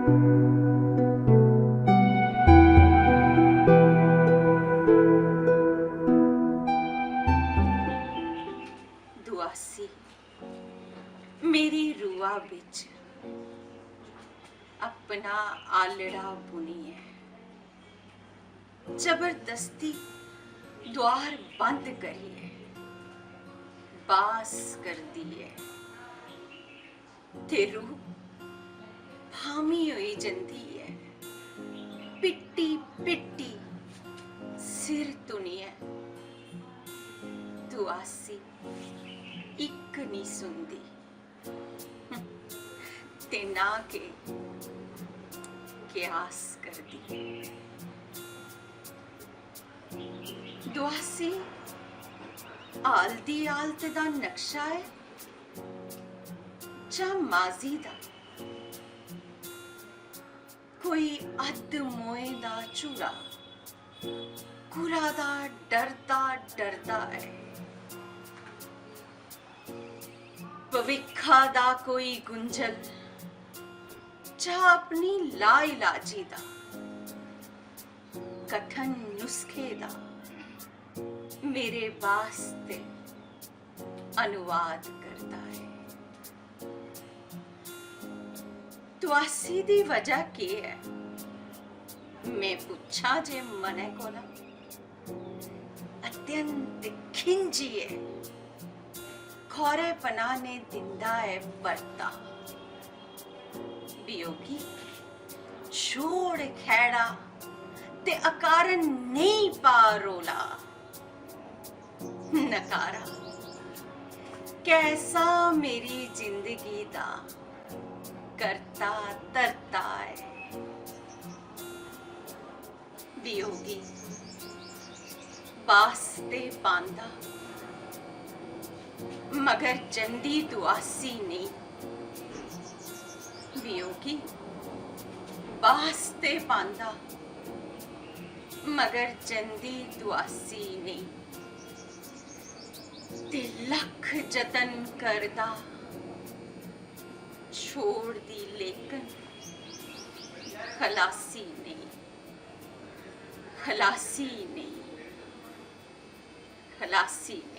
दुआसी मेरी रूआ बिच अपना आलड़ा बुनी है, जबरदस्ती द्वार बंद करिए बास कर दिए ते रूह भामी होई जंदी है, पिट्टी पिट्टी सिर तुनिए दुआसी एक नहीं सुनदी ते ना के क्यास कर दी। दुआसी आलदी आलत दा नक्शा है जा माजी दा, कोई अध मोए दा चूड़ा कुरा दा डरदा डरदा है, भविखा दा कोई गुंजल जा अपनी ला इलाजी दा, कठन नुस्खे दा मेरे वास्ते अनुवाद करता है। दुआसी दी वजह की है मैं पूछा जे मने कोला, अत्यंत खिंजी है खौरे पना ने दिंदा है बरता, वियोगी छोड़ खैड़ा ते अकारण नहीं पा रोला, नकारा कैसा मेरी जिंदगी दा करता तरता है, वियोगी वास्ते पांदा मगर जंदी दुआसी नहीं, वियोगी वास्ते पांदा मगर जंदी दुआसी नहीं, ते लख जतन करदा छोड़ दी लेकिन खलासी नहीं, खलासी नहीं, खलासी नहीं।